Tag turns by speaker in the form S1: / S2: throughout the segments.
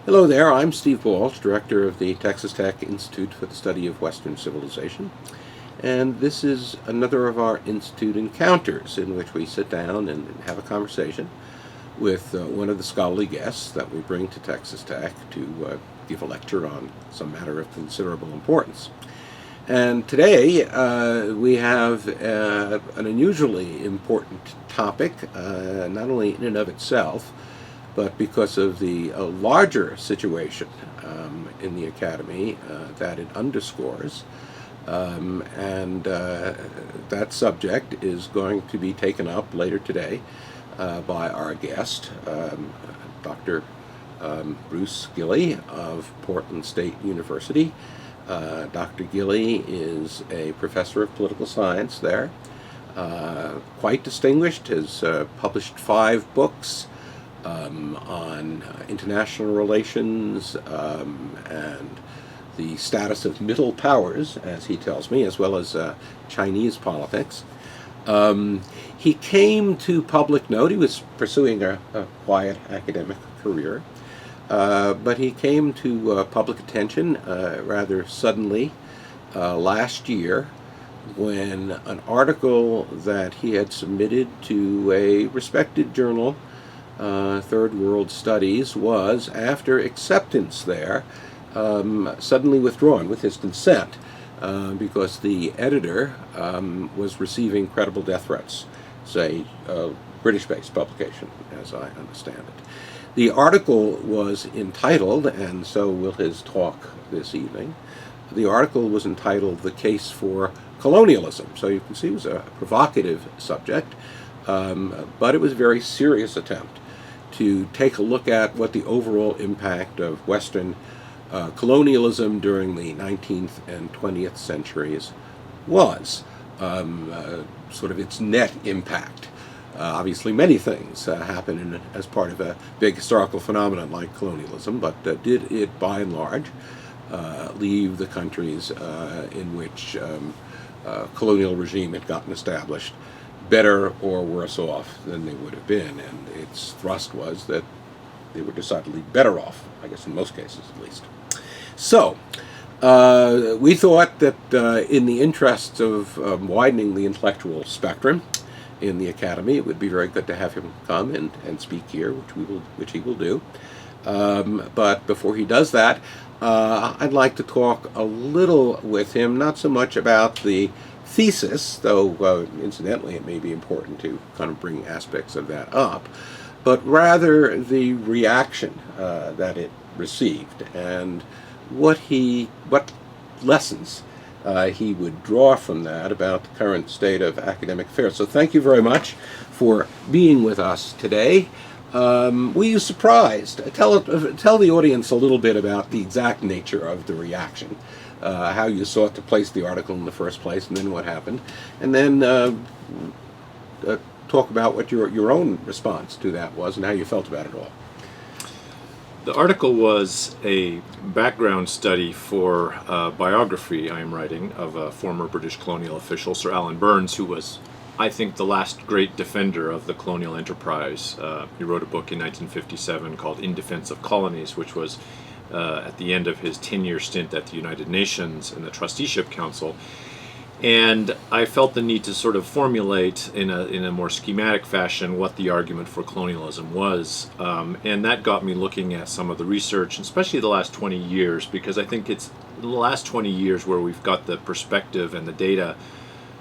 S1: Hello there, I'm Steve Balch, Director of the Texas Tech Institute for the Study of Western Civilization, and this is another of our Institute encounters in which we sit down and have a conversation with one of the scholarly guests that we bring to Texas Tech to give a lecture on some matter of considerable importance. And today we have an unusually important topic, not only in and of itself, but because of the larger situation in the Academy that it underscores. That subject is going to be taken up later today by our guest, Dr. Bruce Gilley of Portland State University. Dr. Gilley is a professor of political science there, quite distinguished, has published 5 books on international relations and the status of middle powers, as he tells me, as well as Chinese politics. He came to public note. He was pursuing a quiet academic career, but he came to public attention rather suddenly last year when an article that he had submitted to a respected journal, Third World Studies, was, after acceptance there, suddenly withdrawn with his consent because the editor was receiving credible death threats. It's a British-based publication, as I understand it. The article was entitled, and so will his talk this evening, the article was entitled "The Case for Colonialism." So you can see it was a provocative subject, but it was a very serious attempt to take a look at what the overall impact of Western colonialism during the 19th and 20th centuries was, sort of its net impact. Obviously many things happen as part of a big historical phenomenon like colonialism, but did it by and large leave the countries in which colonial regime had gotten established better or worse off than they would have been? And its thrust was that they were decidedly better off, I guess in most cases at least. So we thought that in the interests of widening the intellectual spectrum in the Academy, it would be very good to have him come and speak here, which he will do. But before he does that, I'd like to talk a little with him, not so much about the thesis, though incidentally it may be important to kind of bring aspects of that up, but rather the reaction that it received and what lessons he would draw from that about the current state of academic affairs. So thank you very much for being with us today. Were you surprised? Tell the audience a little bit about the exact nature of the reaction, how you sought to place the article in the first place, and then what happened, and then talk about what your own response to that was and how you felt about it all.
S2: The article was a background study for a biography I am writing of a former British colonial official, Sir Alan Burns, who was, I think, the last great defender of the colonial enterprise. He wrote a book in 1957 called In Defense of Colonies, which was at the end of his 10-year stint at the United Nations and the Trusteeship Council. And I felt the need to sort of formulate in a more schematic fashion what the argument for colonialism was. And that got me looking at some of the research, especially the last 20 years, because I think it's the last 20 years where we've got the perspective and the data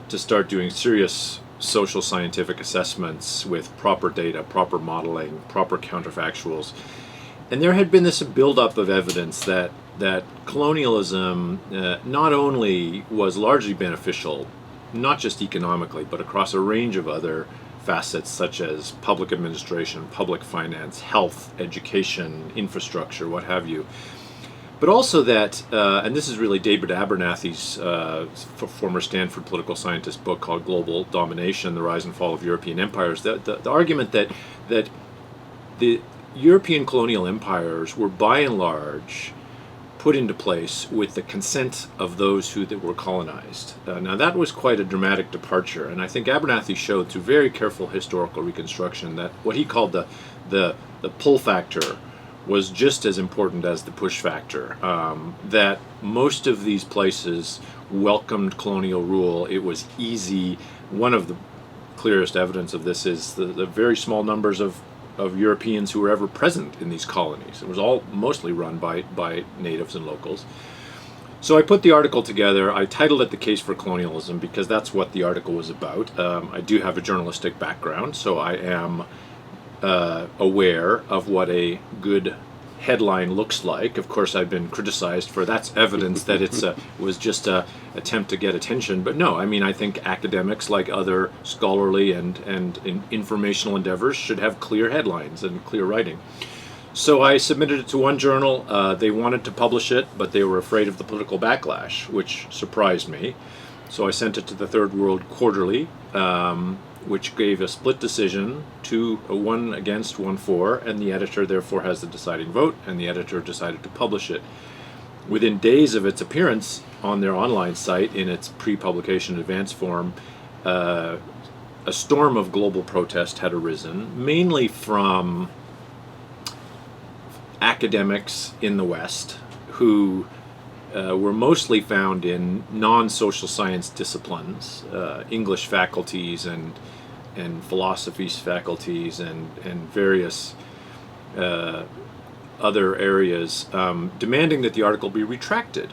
S2: to start doing serious social scientific assessments with proper data, proper modeling, proper counterfactuals. And there had been this buildup of evidence that colonialism not only was largely beneficial, not just economically, but across a range of other facets such as public administration, public finance, health, education, infrastructure, what have you. But also that, and this is really David Abernathy's former Stanford political scientist book called Global Domination, The Rise and Fall of European Empires, the argument that the European colonial empires were by and large put into place with the consent of those who were colonized. Now that was quite a dramatic departure, and I think Abernathy showed through very careful historical reconstruction that what he called the pull factor was just as important as the push factor. That most of these places welcomed colonial rule. It was easy. One of the clearest evidence of this is the very small numbers of Europeans who were ever present in these colonies. It was all mostly run by natives and locals. So I put the article together. I titled it "The Case for Colonialism" because that's what the article was about. I do have a journalistic background, so I am aware of what a good headline looks like. Of course, I've been criticized for that's evidence that was just a attempt to get attention. But no, I mean, I think academics, like other scholarly and informational endeavors, should have clear headlines and clear writing. So I submitted it to one journal. They wanted to publish it, but they were afraid of the political backlash, which surprised me. So I sent it to the Third World Quarterly, which gave a split decision, 1 against, 1 for, and the editor therefore has the deciding vote, and the editor decided to publish it. Within days of its appearance on their online site in its pre-publication advance form, a storm of global protest had arisen, mainly from academics in the West who were mostly found in non-social science disciplines, English faculties and philosophy faculties and various other areas, demanding that the article be retracted.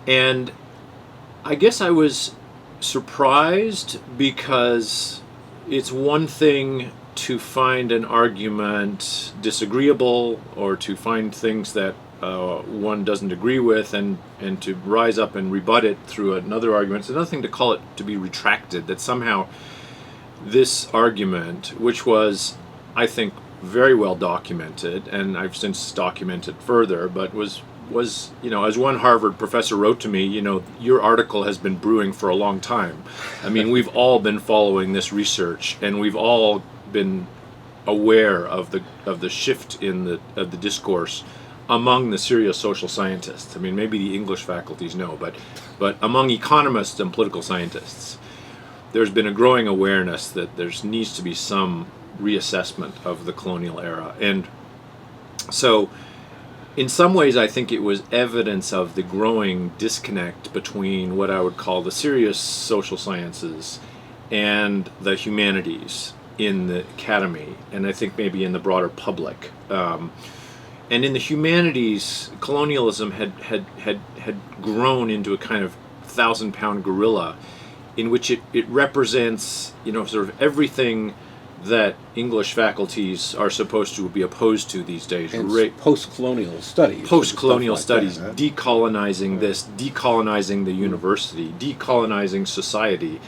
S2: And I guess I was surprised because it's one thing to find an argument disagreeable or to find things that one doesn't agree with and to rise up and rebut it through another argument. It's another thing to call it to be retracted, that somehow this argument, which was, I think, very well documented, and I've since documented further, but was as one Harvard professor wrote to me, your article has been brewing for a long time. I mean, we've all been following this research, and we've all been aware of the shift in the discourse among the serious social scientists. I mean, maybe the English faculties know, but among economists and political scientists, there's been a growing awareness that there needs to be some reassessment of the colonial era. And so, in some ways, I think it was evidence of the growing disconnect between what I would call the serious social sciences and the humanities in the academy, and I think maybe in the broader public. And in the humanities, colonialism had grown into a kind of 1,000-pound gorilla, in which it represents, sort of everything that English faculties are supposed to be opposed to these days.
S1: And post-colonial studies.
S2: Post-colonial studies,
S1: that.
S2: decolonizing this, decolonizing the university, decolonizing society.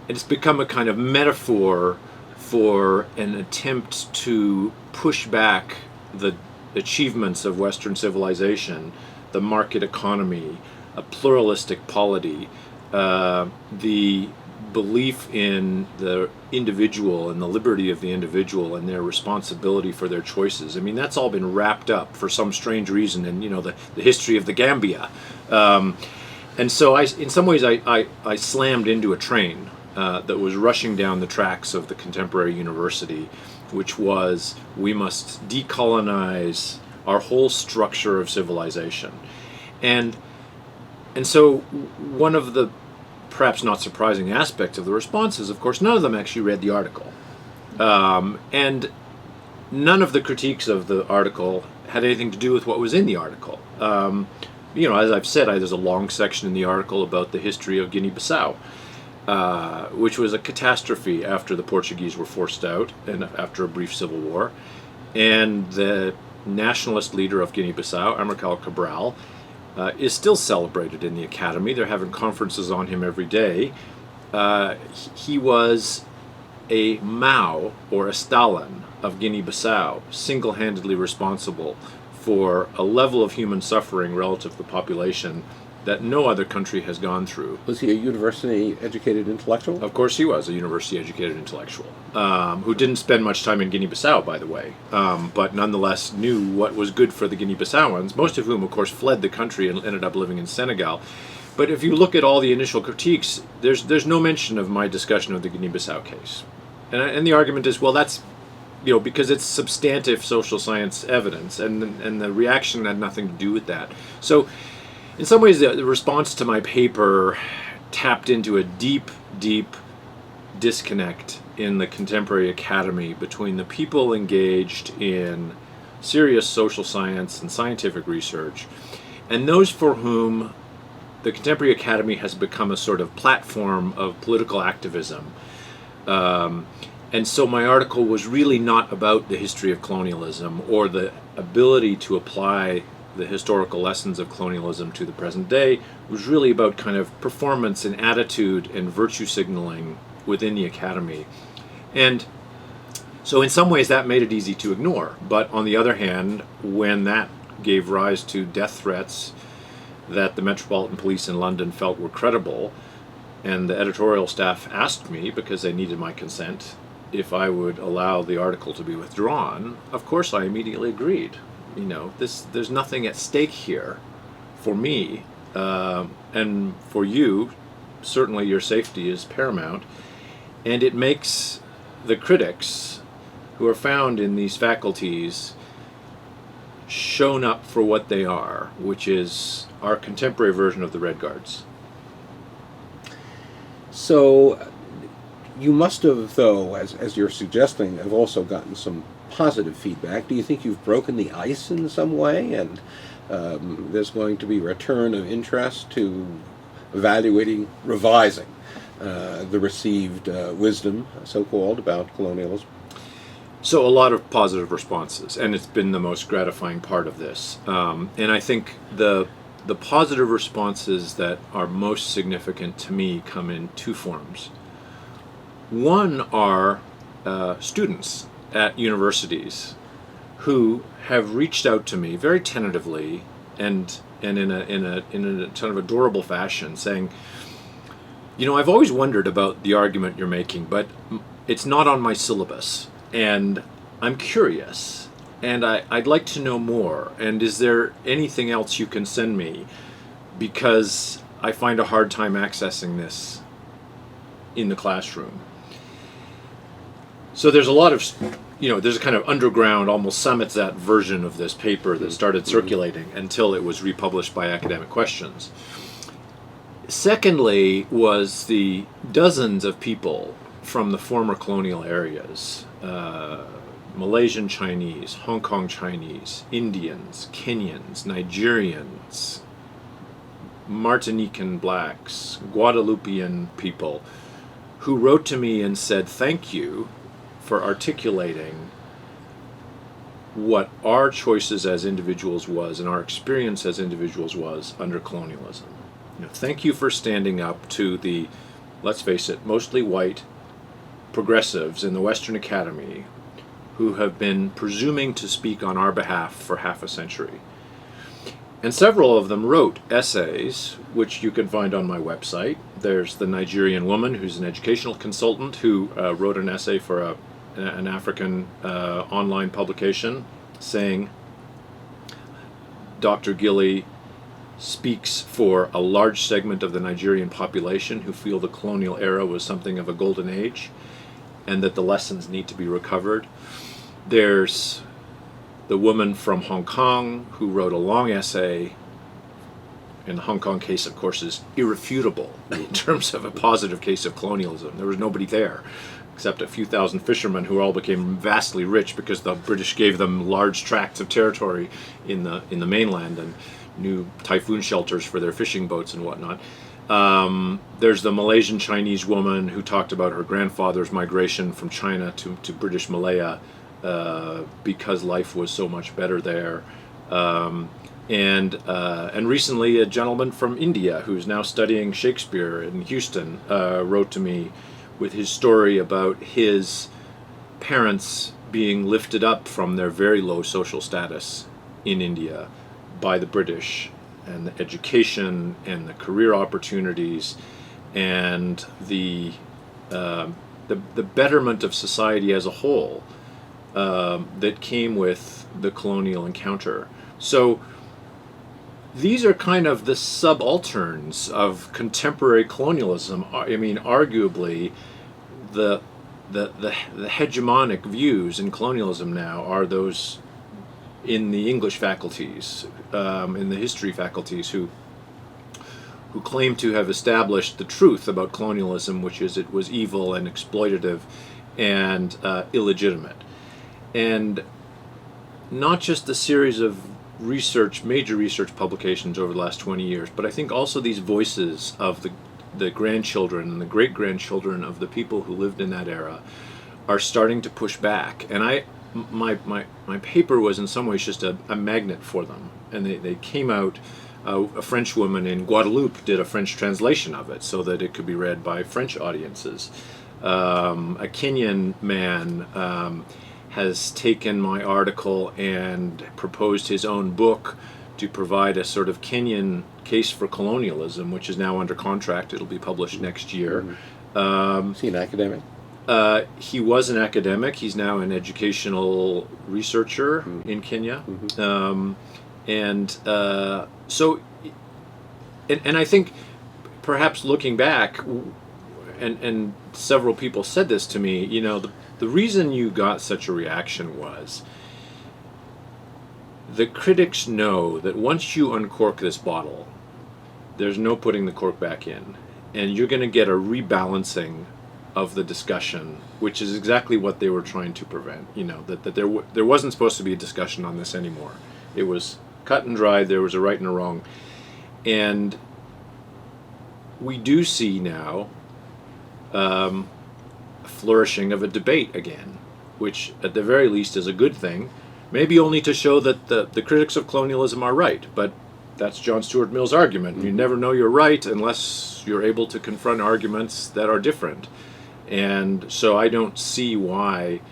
S2: It's become a kind of metaphor for an attempt to push back the achievements of Western civilization, the market economy, a pluralistic polity, the belief in the individual and the liberty of the individual and their responsibility for their choices. I mean, that's all been wrapped up for some strange reason in the history of the Gambia. And so in some ways I slammed into a train that was rushing down the tracks of the contemporary university, which was, we must decolonize our whole structure of civilization. And so one of the perhaps not surprising aspects of the response is, of course, none of them actually read the article. And none of the critiques of the article had anything to do with what was in the article. As I've said, there's a long section in the article about the history of Guinea-Bissau, which was a catastrophe after the Portuguese were forced out and after a brief civil war. And the nationalist leader of Guinea-Bissau, Amilcar Cabral, is still celebrated in the academy. They're having conferences on him every day. He was a Mao or a Stalin of Guinea-Bissau, single-handedly responsible for a level of human suffering relative to the population that no other country has gone through.
S1: Was he a university-educated intellectual?
S2: Of course he was a university-educated intellectual, who didn't spend much time in Guinea-Bissau, by the way, but nonetheless knew what was good for the Guinea-Bissauans, most of whom, of course, fled the country and ended up living in Senegal. But if you look at all the initial critiques, there's no mention of my discussion of the Guinea-Bissau case. And the argument is, well, that's because it's substantive social science evidence, and the reaction had nothing to do with that. So, in some ways, the response to my paper tapped into a deep, deep disconnect in the contemporary academy between the people engaged in serious social science and scientific research and those for whom the contemporary academy has become a sort of platform of political activism. And so my article was really not about the history of colonialism or the ability to apply the historical lessons of colonialism to the present day. It was really about kind of performance and attitude and virtue signaling within the academy. And so in some ways that made it easy to ignore. But on the other hand, when that gave rise to death threats that the Metropolitan Police in London felt were credible, and the editorial staff asked me, because they needed my consent, if I would allow the article to be withdrawn, of course I immediately agreed. There's nothing at stake here for me, and for you. Certainly your safety is paramount, and it makes the critics who are found in these faculties shown up for what they are, which is our contemporary version of the Red Guards.
S1: So you must have, though, as you're suggesting, have also gotten some positive feedback. Do you think you've broken the ice in some way, and there's going to be return of interest to evaluating, revising the received wisdom, so-called, about colonialism?
S2: So a lot of positive responses, and it's been the most gratifying part of this. And I think the positive responses that are most significant to me come in two forms. One are students at universities who have reached out to me very tentatively and in a kind of adorable fashion, saying, I've always wondered about the argument you're making, but it's not on my syllabus, and I'm curious, and I'd like to know more, and is there anything else you can send me, because I find a hard time accessing this in the classroom. So there's a lot of, there's a kind of underground, almost Samizdat version of this paper that started circulating until it was republished by Academic Questions. Secondly was the dozens of people from the former colonial areas, Malaysian Chinese, Hong Kong Chinese, Indians, Kenyans, Nigerians, Martinican blacks, Guadeloupean people, who wrote to me and said, thank you for articulating what our choices as individuals was and our experience as individuals was under colonialism. Thank you for standing up to the, let's face it, mostly white progressives in the Western Academy who have been presuming to speak on our behalf for half a century. And several of them wrote essays, which you can find on my website. There's the Nigerian woman who's an educational consultant who wrote an essay for an African online publication saying, Dr. Gilley speaks for a large segment of the Nigerian population who feel the colonial era was something of a golden age and that the lessons need to be recovered. There's the woman from Hong Kong who wrote a long essay, and the Hong Kong case, of course, is irrefutable in terms of a positive case of colonialism. There was nobody there except a few thousand fishermen who all became vastly rich because the British gave them large tracts of territory in the mainland and new typhoon shelters for their fishing boats and whatnot. There's the Malaysian Chinese woman who talked about her grandfather's migration from China to British Malaya because life was so much better there. And recently a gentleman from India who's now studying Shakespeare in Houston wrote to me with his story about his parents being lifted up from their very low social status in India by the British, and the education and the career opportunities and the betterment of society as a whole that came with the colonial encounter. So these are kind of the subalterns of contemporary colonialism. I mean, arguably, the the hegemonic views in colonialism now are those in the English faculties, in the history faculties, who claim to have established the truth about colonialism, which is it was evil and exploitative and illegitimate. And not just the series of major research publications over the last 20 years, but I think also these voices of the grandchildren and the great-grandchildren of the people who lived in that era are starting to push back. And my paper was in some ways just a magnet for them. And they came out, a French woman in Guadeloupe did a French translation of it so that it could be read by French audiences. A Kenyan man has taken my article and proposed his own book to provide a sort of Kenyan case for colonialism, which is now under contract. It'll be published next year.
S1: Is he an academic?
S2: He was an academic. He's now an educational researcher in Kenya. So I think perhaps looking back, and several people said this to me, the reason you got such a reaction was the critics know that once you uncork this bottle, there's no putting the cork back in, and you're going to get a rebalancing of the discussion, which is exactly what they were trying to prevent. That there wasn't supposed to be a discussion on this anymore. It was cut and dried. There was a right and a wrong, and we do see now a flourishing of a debate again, which at the very least is a good thing. Maybe only to show that the critics of colonialism are right, but that's John Stuart Mill's argument. You never know you're right unless you're able to confront arguments that are different. And so I don't see what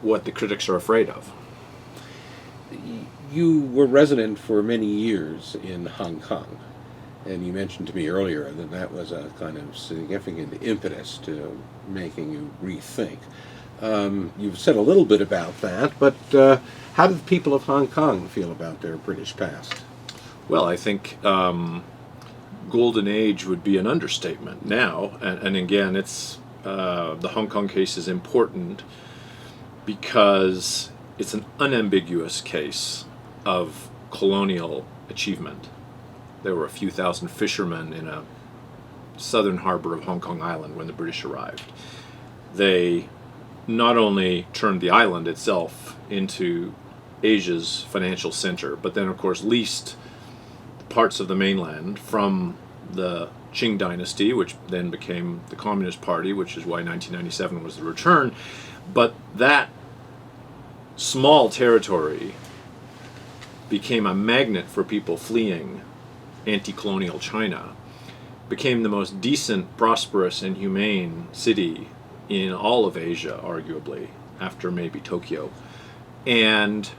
S2: the critics are afraid of.
S1: You were resident for many years in Hong Kong, and you mentioned to me earlier that that was a kind of significant impetus to making you rethink. You've said a little bit about that, but how do the people of Hong Kong feel about their British past?
S2: Well, I think golden age would be an understatement now. And again, it's the Hong Kong case is important because it's an unambiguous case of colonial achievement. There were a few thousand fishermen in a southern harbor of Hong Kong Island when the British arrived. They not only turned the island itself into Asia's financial center, but then of course leased parts of the mainland from the Qing dynasty, which then became the Communist Party, which is why 1997 was the return. But that small territory became a magnet for people fleeing anti-colonial China, became the most decent, prosperous, and humane city in all of Asia, arguably, after maybe Tokyo, and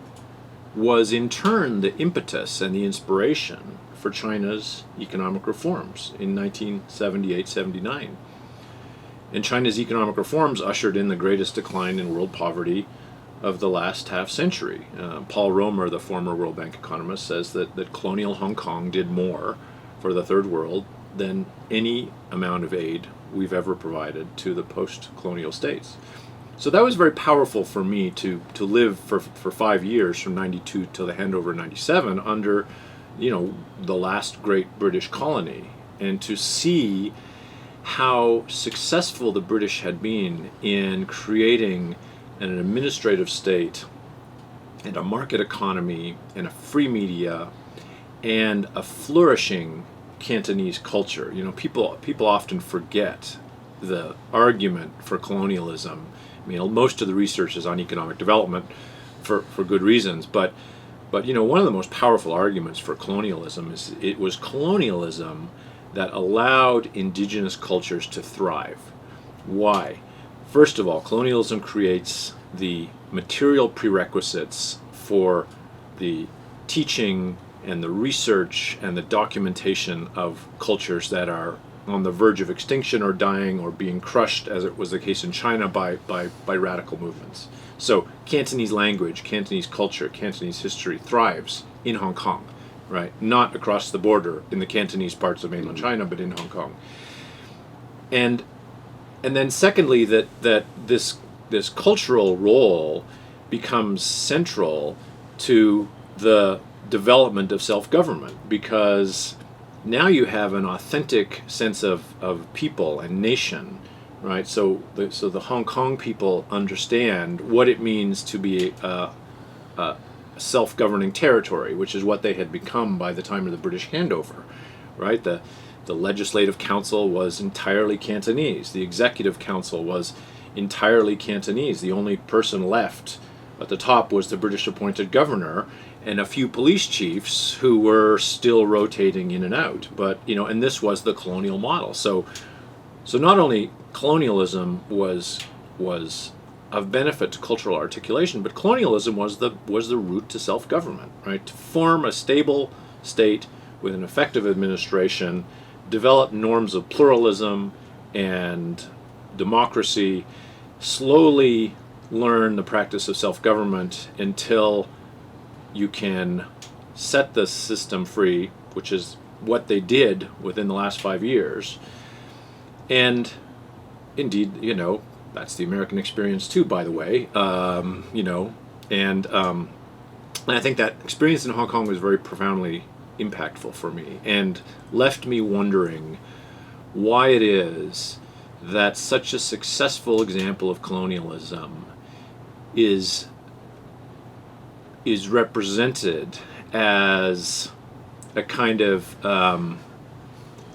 S2: was in turn the impetus and the inspiration for China's economic reforms in 1978-79. And China's economic reforms ushered in the greatest decline in world poverty of the last half century. Paul Romer, the former World Bank economist, says that colonial Hong Kong did more for the third world than any amount of aid we've ever provided to the post-colonial states. So that was very powerful for me to live for 5 years, from 92 till the handover in 97, under the last great British colony, and to see how successful the British had been in creating an administrative state and a market economy and a free media and a flourishing Cantonese culture. People often forget the argument for colonialism. I mean, most of the research is on economic development for good reasons, but one of the most powerful arguments for colonialism is it was colonialism that allowed indigenous cultures to thrive. Why? First of all, colonialism creates the material prerequisites for the teaching and the research and the documentation of cultures that are on the verge of extinction or dying or being crushed, as it was the case in China, by radical movements. So Cantonese language, Cantonese culture, Cantonese history thrives in Hong Kong, right? Not across the border in the Cantonese parts of mainland China, but in Hong Kong. And and then secondly, that this cultural role becomes central to the development of self-government, because now you have an authentic sense of people and nation, right? So the Hong Kong people understand what it means to be a self-governing territory, which is what they had become by the time of the British handover, right? The legislative council was entirely Cantonese. The executive council was entirely Cantonese. The only person left at the top was the British appointed governor and a few police chiefs who were still rotating in and out. But, and this was the colonial model. So not only colonialism was of benefit to cultural articulation, but colonialism was the route to self-government, right? To form a stable state with an effective administration, develop norms of pluralism and democracy, slowly learn the practice of self-government until you can set the system free, which is what they did within the last 5 years. And indeed, that's the American experience too, by the way. And I think that experience in Hong Kong was very profoundly impactful for me and left me wondering why it is that such a successful example of colonialism is represented as a kind of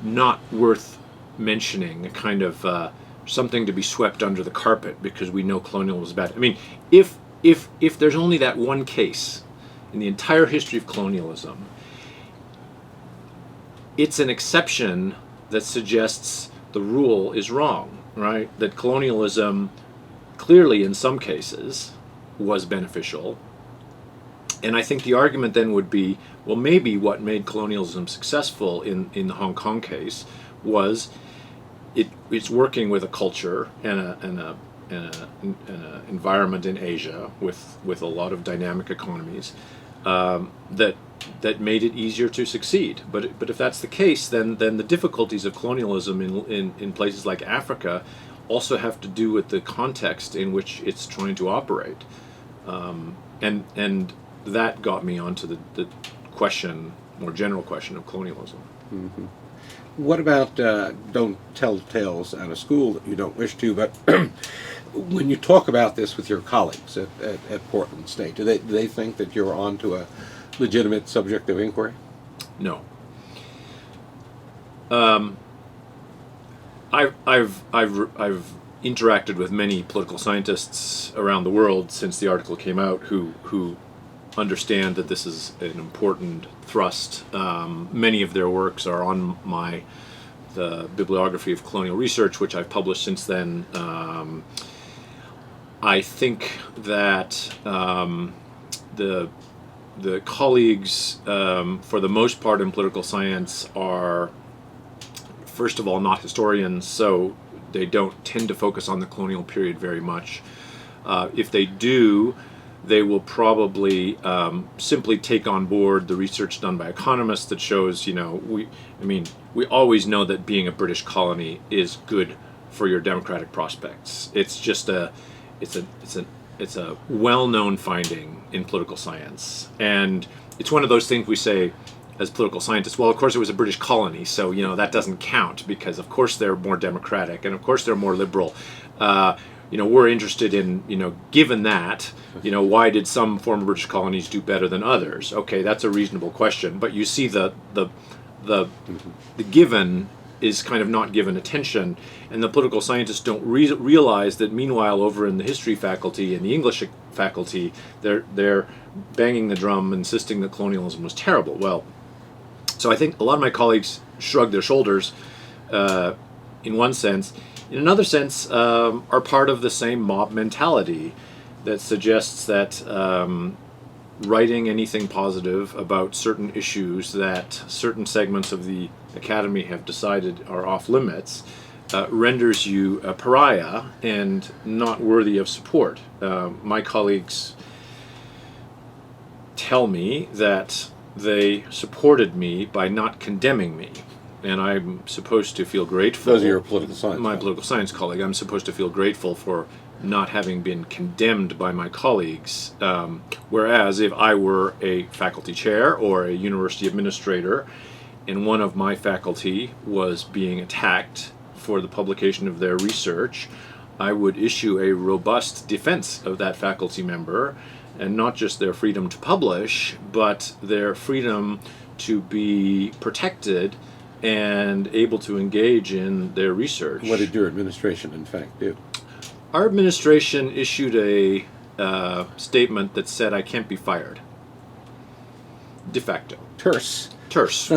S2: not worth mentioning, a kind of something to be swept under the carpet because we know colonialism is bad. I mean, if there's only that one case in the entire history of colonialism, it's an exception that suggests the rule is wrong, right? That colonialism clearly in some cases was beneficial. And I think the argument then would be, well, maybe what made colonialism successful in the Hong Kong case was it's working with a culture and an environment in Asia with a lot of dynamic economies that made it easier to succeed. But if that's the case, then the difficulties of colonialism in places like Africa also have to do with the context in which it's trying to operate, and that got me onto the more general question of colonialism.
S1: Mm-hmm. What about don't tell tales out of school that you don't wish to, but when you talk about this with your colleagues at Portland State, do they think that you're on to a legitimate subject of inquiry?
S2: No. I've interacted with many political scientists around the world since the article came out who understand that this is an important thrust. Many of their works are on the bibliography of colonial research, which I've published since then. I think that the colleagues, for the most part in political science, are first of all not historians, so they don't tend to focus on the colonial period very much. If they do, they will probably simply take on board the research done by economists that shows, we always know that being a British colony is good for your democratic prospects. It's just it's a well-known finding in political science, and it's one of those things we say as political scientists. Well, of course it was a British colony, so that doesn't count because of course they're more democratic and of course they're more liberal. We're interested in, given that, why did some former British colonies do better than others? Okay, that's a reasonable question, but you see the given is kind of not given attention, and the political scientists don't realize that meanwhile over in the history faculty and the English faculty, they're banging the drum, insisting that colonialism was terrible. Well, so I think a lot of my colleagues shrug their shoulders in one sense. In another sense, are part of the same mob mentality that suggests that writing anything positive about certain issues that certain segments of the academy have decided are off limits renders you a pariah and not worthy of support. My colleagues tell me that they supported me by not condemning me. and I'm supposed to feel grateful.
S1: Those are your political science.
S2: My political science colleague. I'm supposed to feel grateful for not having been condemned by my colleagues. Whereas if I were a faculty chair or a university administrator, and one of my faculty was being attacked for the publication of their research, I would issue a robust defense of that faculty member, and not just their freedom to publish, but their freedom to be protected and able to engage in their research.
S1: What did your administration, in fact, do?
S2: Our administration issued a statement that said I can't be fired. De facto.
S1: Terse.
S2: Terse.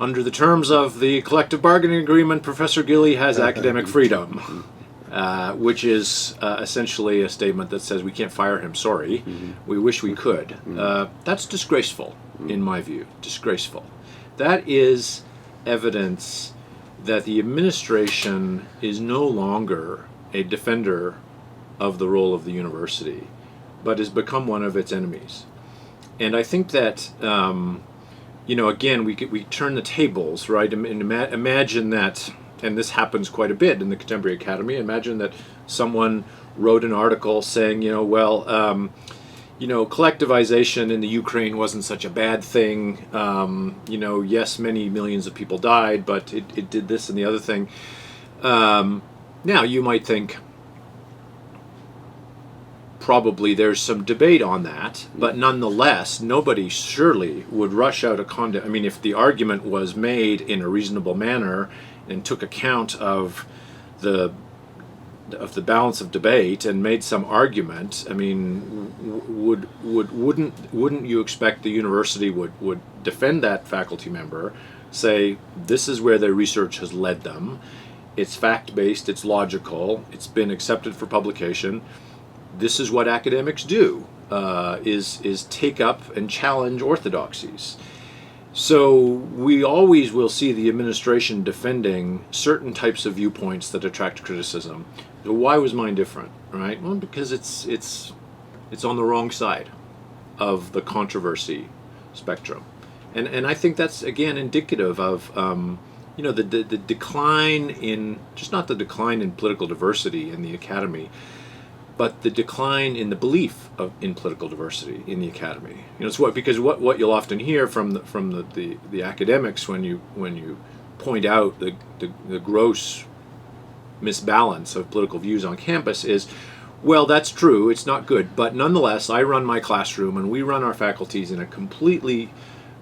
S2: Under the terms of the collective bargaining agreement, Professor Gilley has academic freedom, which is essentially a statement that says we can't fire him, sorry. We wish we could. That's disgraceful, in my view. Disgraceful. That is evidence that the administration is no longer a defender of the role of the university, but has become one of its enemies. And I think that, again, we turn the tables, right? And imagine that, and this happens quite a bit in the contemporary academy, imagine that someone wrote an article saying, collectivization in the Ukraine wasn't such a bad thing. Yes, many millions of people died, but it did this and the other thing. Now, you might think probably there's some debate on that, but nonetheless, nobody surely would rush out a condemn. I mean, if the argument was made in a reasonable manner and took account of the balance of debate and made some argument, I mean, wouldn't you expect the university would defend that faculty member, say this is where their research has led them, it's fact-based, it's logical, it's been accepted for publication, this is what academics do, is take up and challenge orthodoxies. So we always will see the administration defending certain types of viewpoints that attract criticism. So why was mine different, right? Well, because it's on the wrong side of the controversy spectrum. And I think that's, again, indicative of the decline in, just not the decline in political diversity in the academy, but the decline in the belief in political diversity in the academy. It's because what you'll often hear from the academics when you point out the gross misbalance of political views on campus is, well, that's true, it's not good, but nonetheless, I run my classroom and we run our faculties in a completely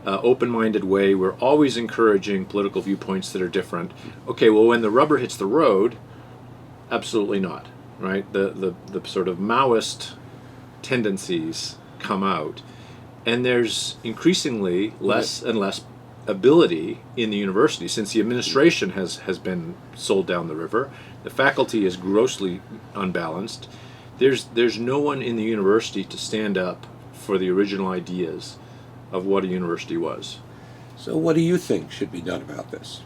S2: open-minded way. We're always encouraging political viewpoints that are different. Okay, well, when the rubber hits the road, absolutely not. Right, the sort of Maoist tendencies come out, and there's increasingly less and less ability in the university since the administration has been sold down the river. The faculty is grossly unbalanced. There's no one in the university to stand up for the original ideas of what a university was.
S1: So, what do you think should be done about this?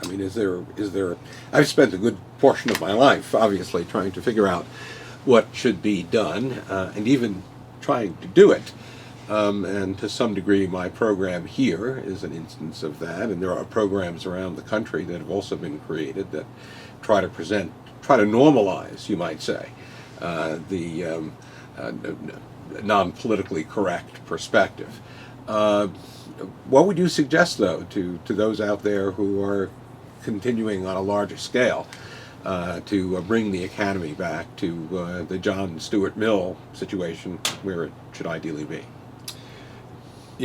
S1: I mean, is there? I've spent a good portion of my life, obviously, trying to figure out what should be done, and even trying to do it. And to some degree, my program here is an instance of that. And there are programs around the country that have also been created that try to normalize, you might say, the non-politically correct perspective. What would you suggest, though, to those out there who are continuing on a larger scale to bring the academy back to the John Stuart Mill situation where it should ideally be?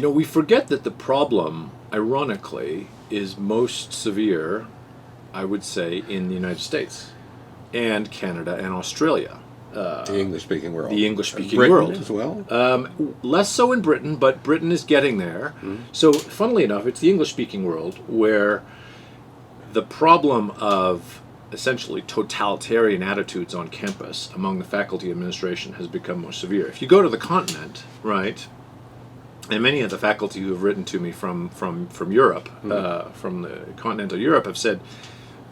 S2: We forget that the problem, ironically, is most severe, I would say, in the United States and Canada and Australia.
S1: The English-speaking world.
S2: The English-speaking
S1: Britain
S2: world.
S1: as well?
S2: Less so in Britain, but Britain is getting there. So, funnily enough, it's the English-speaking world where the problem of essentially totalitarian attitudes on campus among the faculty administration has become more severe. If you go to the continent, right, and many of the faculty who have written to me from Europe, from the continental Europe, have said,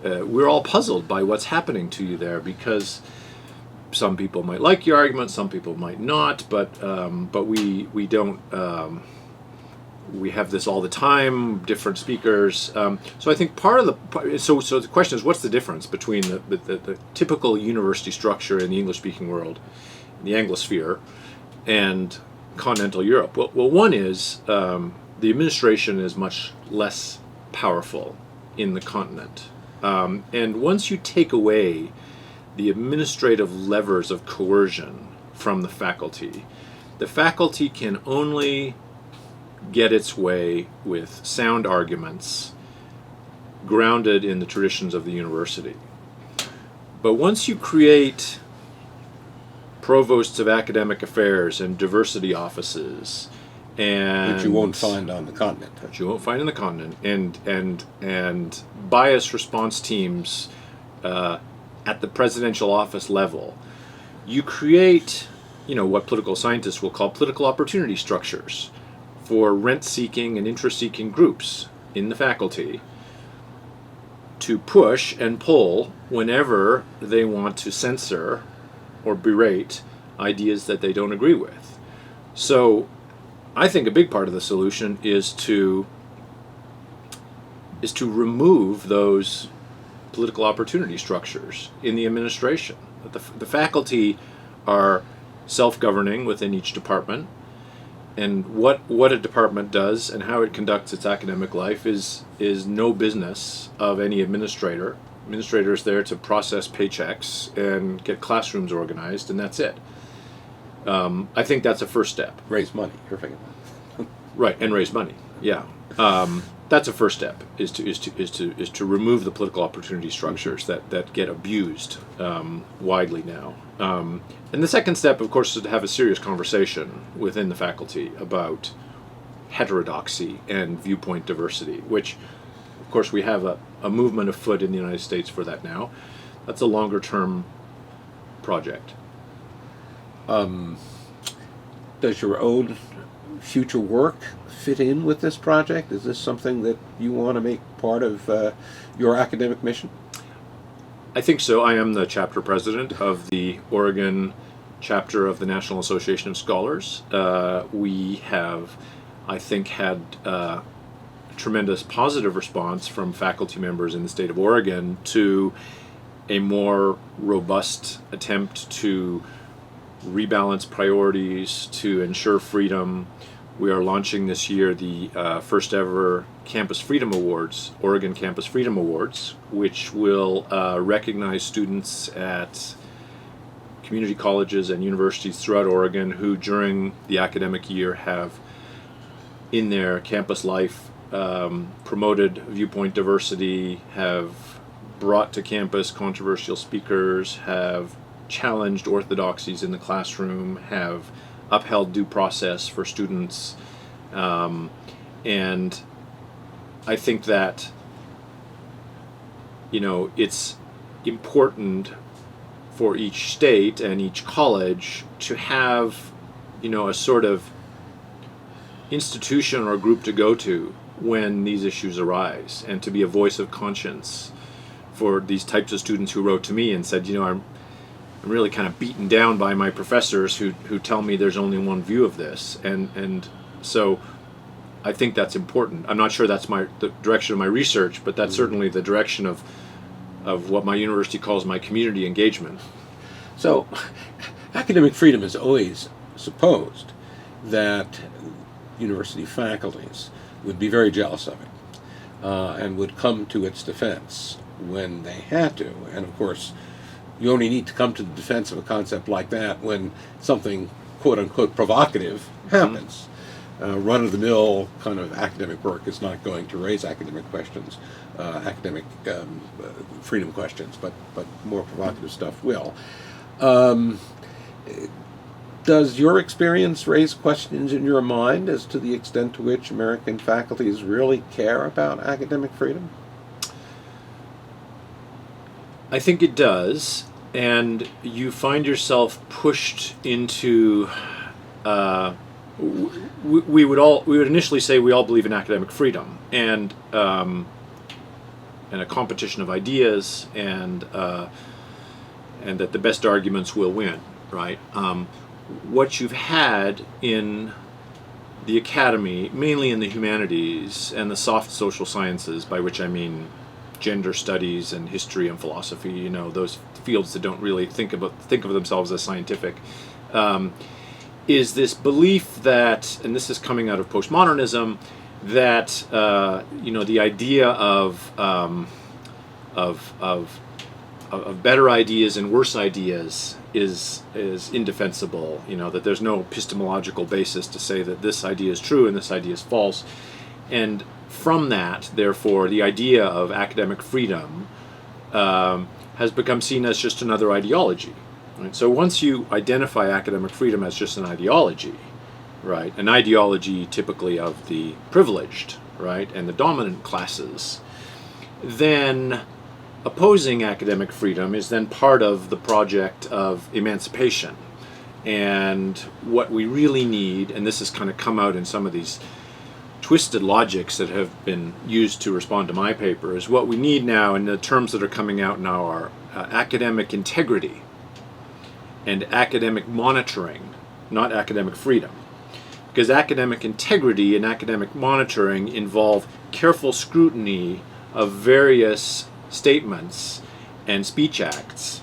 S2: we're all puzzled by what's happening to you there because some people might like your argument, some people might not, but we don't we have this all the time, different speakers. So I think part of so the question is, what's the difference between the typical university structure in the English-speaking world, the Anglosphere, and continental Europe? Well, one is the administration is much less powerful in the continent. And once you take away the administrative levers of coercion from the faculty can only get its way with sound arguments grounded in the traditions of the university. But once you create provosts of academic affairs and diversity offices, and
S1: Which you won't find on the continent.
S2: which you won't find in the continent, and bias response teams at the presidential office level, you create, what political scientists will call political opportunity structures for rent-seeking and interest-seeking groups in the faculty to push and pull whenever they want to censor or berate ideas that they don't agree with. So I think a big part of the solution is to remove those political opportunity structures in the administration. The faculty are self-governing within each department, and what a department does and how it conducts its academic life is no business of any administrator. Administrator is there to process paychecks and get classrooms organized, and that's it. I think that's a first step.
S1: Raise money. You're thinking.
S2: Right, and raise money. Yeah, that's a first step. Is to remove the political opportunity structures that get abused widely now. And the second step, of course, is to have a serious conversation within the faculty about heterodoxy and viewpoint diversity, which, of course, we have a movement afoot in the United States for that now. That's a longer-term project.
S1: Does your own future work fit in with this project? Is this something that you want to make part of your academic mission?
S2: I think so. I am the chapter president of the Oregon chapter of the National Association of Scholars. We have, I think, had a tremendous positive response from faculty members in the state of Oregon to a more robust attempt to rebalance priorities, to ensure freedom. We are launching this year the first ever Campus Freedom Awards, Oregon Campus Freedom Awards, which will recognize students at community colleges and universities throughout Oregon who during the academic year have in their campus life promoted viewpoint diversity, have brought to campus controversial speakers, have challenged orthodoxies in the classroom, have upheld due process for students, and I think that it's important for each state and each college to have a sort of institution or group to go to when these issues arise, and to be a voice of conscience for these types of students who wrote to me and said, I'm really kind of beaten down by my professors who tell me there's only one view of this, and so I think that's important. I'm not sure that's the direction of my research, but that's certainly the direction of what my university calls my community engagement.
S1: So, academic freedom has always supposed that university faculties would be very jealous of it and would come to its defense when they had to. And of course, you only need to come to the defense of a concept like that when something quote-unquote provocative happens. Run-of-the-mill kind of academic work is not going to raise academic questions, academic freedom questions, but more provocative stuff will. Does your experience raise questions in your mind as to the extent to which American faculties really care about academic freedom?
S2: I think it does, and you find yourself pushed into. We would initially say we all believe in academic freedom and a competition of ideas, and that the best arguments will win, right? What you've had in the academy, mainly in the humanities and the soft social sciences, by which I mean gender studies and history and philosophy, you know, those fields that don't really think of themselves as scientific, is this belief that, and this is coming out of postmodernism, that you know, the idea of better ideas and worse ideas is indefensible. You know, that there's no epistemological basis to say that this idea is true and this idea is false, and from that, therefore, the idea of academic freedom has become seen as just another ideology. Right? So once you identify academic freedom as just an ideology, right, an ideology typically of the privileged, right, and the dominant classes, then opposing academic freedom is then part of the project of emancipation. And what we really need, and this has kind of come out in some of these twisted logics that have been used to respond to my paper, is what we need now, and the terms that are coming out now are academic integrity and academic monitoring, not academic freedom. Because academic integrity and academic monitoring involve careful scrutiny of various statements and speech acts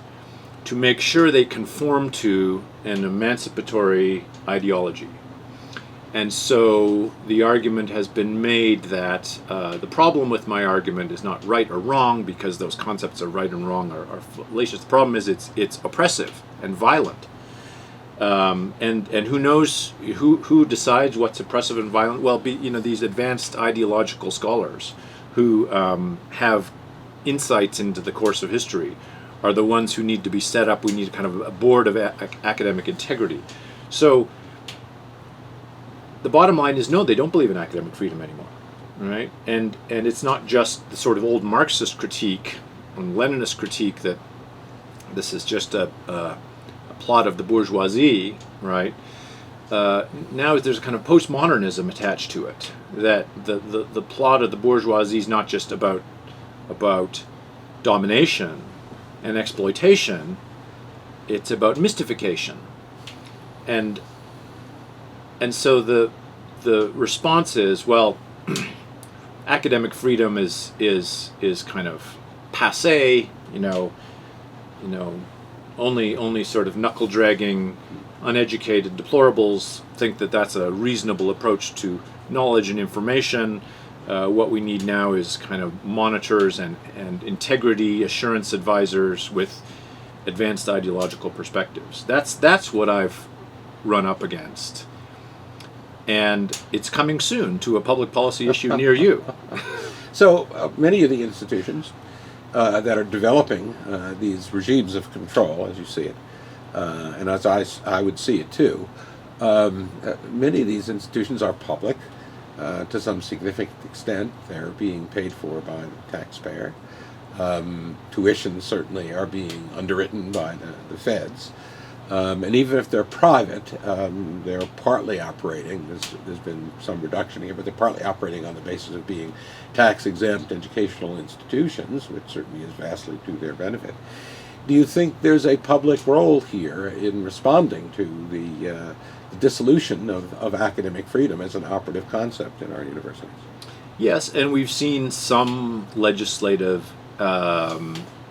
S2: to make sure they conform to an emancipatory ideology. And so the argument has been made that the problem with my argument is not right or wrong, because those concepts of right and wrong are fallacious. The problem is it's oppressive and violent. And who knows, who decides what's oppressive and violent? Well, you know, these advanced ideological scholars who have insights into the course of history are the ones who need to be set up. We need kind of a board of academic integrity. So the bottom line is, no, they don't believe in academic freedom anymore, right? And it's not just the sort of old Marxist critique and Leninist critique that this is just a plot of the bourgeoisie, right? Now there's a kind of postmodernism attached to it, that the plot of the bourgeoisie is not just about domination and exploitation, it's about mystification. And so the response is, well, academic freedom is kind of passé, you know, only sort of knuckle dragging, uneducated deplorables think that that's a reasonable approach to knowledge and information. What we need now is kind of monitors and integrity assurance advisors with advanced ideological perspectives. That's what I've run up against. And it's coming soon to a public policy issue near you.
S1: So many of the institutions that are developing these regimes of control, as you see it, and as I would see it too, many of these institutions are public to some significant extent. They're being paid for by the taxpayer. Tuitions certainly are being underwritten by the feds. And even if they're private, they're partly operating, there's been some reduction here, but they're partly operating on the basis of being tax-exempt educational institutions, which certainly is vastly to their benefit. Do you think there's a public role here in responding to the dissolution of academic freedom as an operative concept in our universities?
S2: Yes, and we've seen some legislative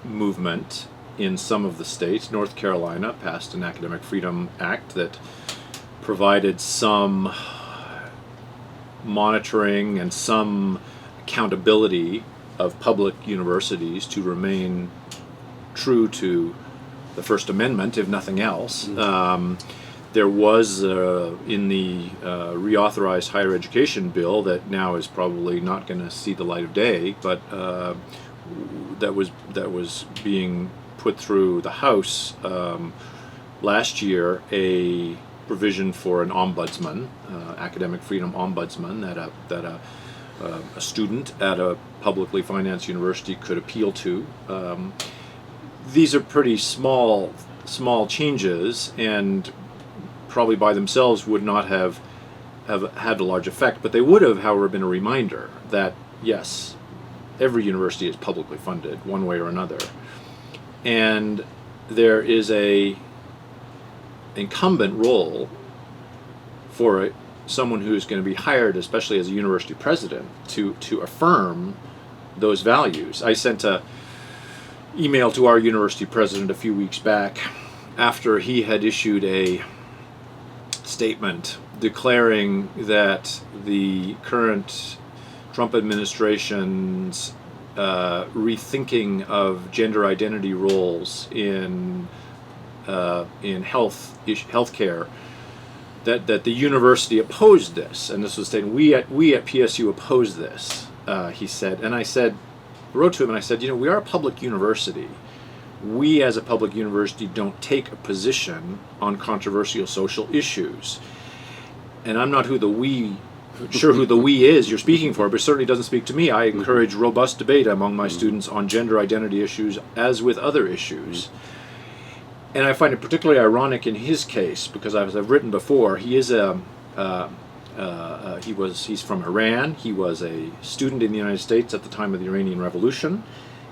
S2: movement in some of the states. North Carolina passed an Academic Freedom Act that provided some monitoring and some accountability of public universities to remain true to the First Amendment, if nothing else. There was in the reauthorized higher education bill that now is probably not going to see the light of day, but that was being put through the House last year, a provision for an ombudsman, academic freedom ombudsman, that a student at a publicly financed university could appeal to. These are pretty small changes, and probably by themselves would not have had a large effect, but they would have, however, been a reminder that yes, every university is publicly funded one way or another. And there is a incumbent role for someone who is going to be hired, especially as a university president, to affirm those values. I sent a email to our university president a few weeks back after he had issued a statement declaring that the current Trump administration's rethinking of gender identity roles in healthcare, that the university opposed this, and this was stating, we at PSU oppose this. He said, and I wrote to him and I said, we are a public university. We as a public university don't take a position on controversial social issues. And I'm not sure who the we is you're speaking for, but it certainly doesn't speak to me. I encourage robust debate among my students on gender identity issues as with other issues. And I find it particularly ironic in his case, because as I've written before, he's from Iran. He was a student in the United States at the time of the Iranian Revolution.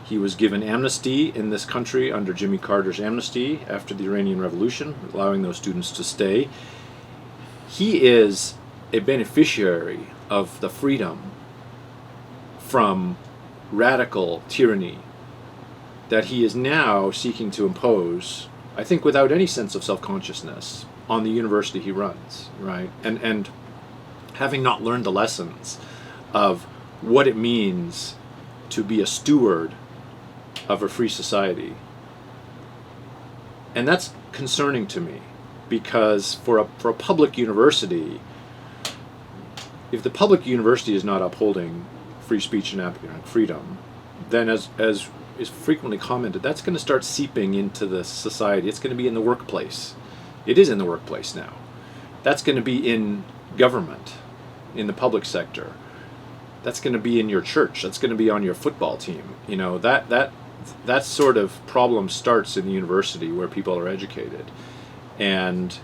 S2: He was given amnesty in this country under Jimmy Carter's amnesty after the Iranian Revolution, allowing those students to stay. He is a beneficiary of the freedom from radical tyranny that he is now seeking to impose, I think without any sense of self-consciousness, on the university he runs, right? And having not learned the lessons of what it means to be a steward of a free society. And that's concerning to me, because for a public university, if the public university is not upholding free speech and academic freedom, then as is frequently commented, that's going to start seeping into the society. It's going to be in the workplace. It is in the workplace now. That's going to be in government, in the public sector. That's going to be in your church. That's going to be on your football team. That sort of problem starts in the university where people are educated and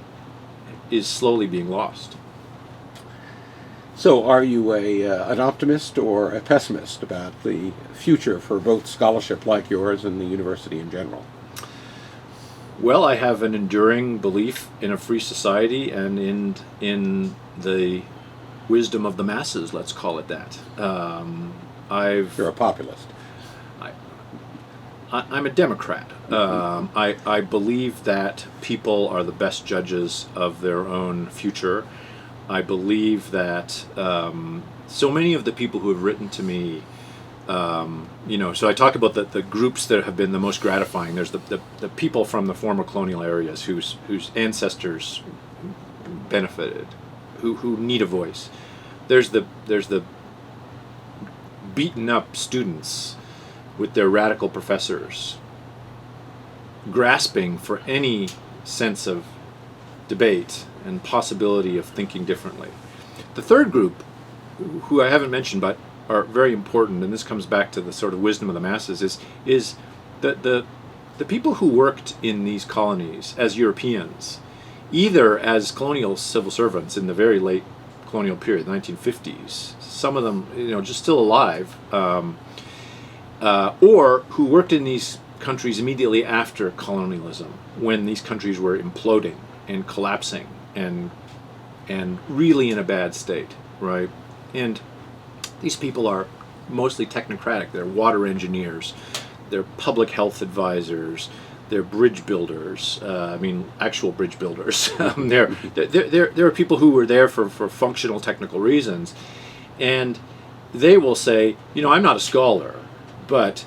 S2: is slowly being lost.
S1: So are you an optimist or a pessimist about the future for both scholarship like yours and the university in general?
S2: Well, I have an enduring belief in a free society and in the wisdom of the masses, let's call it that.
S1: You're a populist.
S2: I'm a Democrat. I believe that people are the best judges of their own future. I believe that so many of the people who have written to me, so I talk about the groups that have been the most gratifying. There's the people from the former colonial areas whose ancestors benefited, who need a voice. There's the beaten up students with their radical professors, grasping for any sense of debate and possibility of thinking differently. The third group, who I haven't mentioned but are very important, and this comes back to the sort of wisdom of the masses, is the people who worked in these colonies as Europeans, either as colonial civil servants in the very late colonial period, the 1950s, some of them just still alive, or who worked in these countries immediately after colonialism, when these countries were imploding and collapsing and really in a bad state, right? And these people are mostly technocratic. They're water engineers, they're public health advisors, they're bridge builders. Actual bridge builders. There are people who were there for functional technical reasons, and they will say, I'm not a scholar, but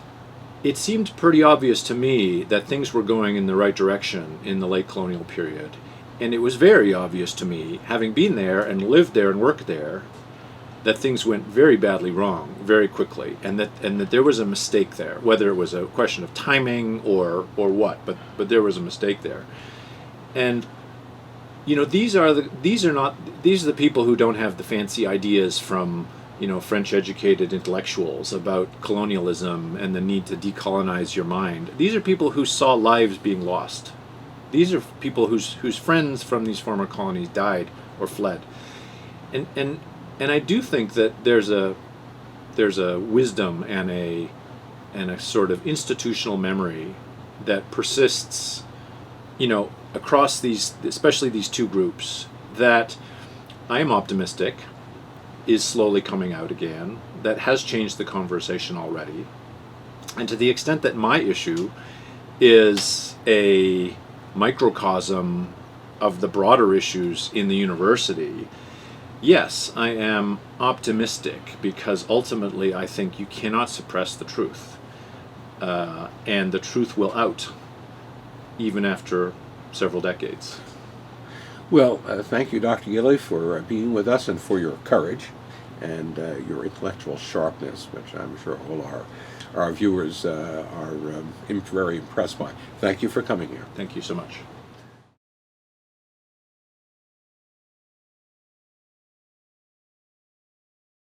S2: it seemed pretty obvious to me that things were going in the right direction in the late colonial period. And it was very obvious to me, having been there and lived there and worked there, that things went very badly wrong very quickly, and that there was a mistake there, whether it was a question of timing or what, but there was a mistake there. And these are the people who don't have the fancy ideas from French educated intellectuals about colonialism and the need to decolonize your mind. These are people who saw lives being lost. These are people whose friends from these former colonies died or fled. And I do think that there's a wisdom and a sort of institutional memory that persists, across these, especially these two groups, that I am optimistic, is slowly coming out again, that has changed the conversation already. And to the extent that my issue is a microcosm of the broader issues in the university, yes, I am optimistic, because ultimately I think you cannot suppress the truth. And the truth will out, even after several decades.
S1: Well, thank you, Dr. Gilley, for being with us and for your courage and your intellectual sharpness, which I'm sure all our viewers are very impressed by. Thank you for coming here.
S2: Thank you so much.